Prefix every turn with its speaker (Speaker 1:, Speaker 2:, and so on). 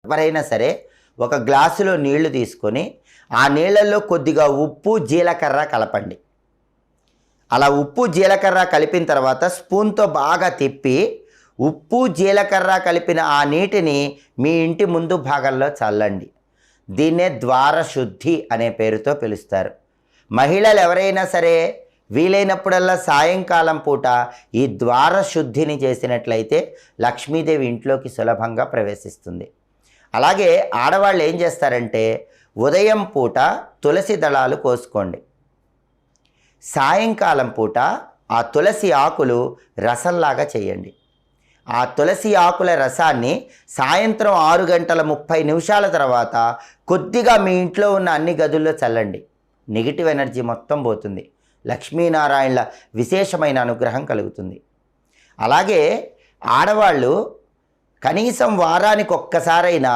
Speaker 1: ఎవరైనా సరే ఒక గ్లాసులో నీళ్లు తీసుకొని ఆ నీళ్ళల్లో కొద్దిగా ఉప్పు జీలకర్ర కలపండి. అలా ఉప్పు జీలకర్ర కలిపిన తర్వాత స్పూన్తో బాగా తిప్పి ఉప్పు జీలకర్ర కలిపిన ఆ నీటిని మీ ఇంటి ముందు భాగంలో చల్లండి. దీన్నే ద్వార శుద్ధి అనే పేరుతో పిలుస్తారు. మహిళలు ఎవరైనా సరే వీలైనప్పుడల్లా సాయంకాలం పూట ఈ ద్వార శుద్ధిని చేసినట్లయితే లక్ష్మీదేవి ఇంట్లోకి సులభంగా ప్రవేశిస్తుంది. అలాగే ఆడవాళ్ళు ఏం చేస్తారంటే ఉదయం పూట తులసి దళాలు కోసుకోండి. సాయంకాలం పూట ఆ తులసి ఆకులు రసంలాగా చేయండి. ఆ తులసి ఆకుల రసాన్ని సాయంత్రం 6:30 తర్వాత కొద్దిగా మీ ఇంట్లో ఉన్న అన్ని గదుల్లో చల్లండి. నెగిటివ్ ఎనర్జీ మొత్తం పోతుంది. లక్ష్మీనారాయణల విశేషమైన అనుగ్రహం కలుగుతుంది. అలాగే ఆడవాళ్ళు కనీసం వారానికి ఒక్కసారైనా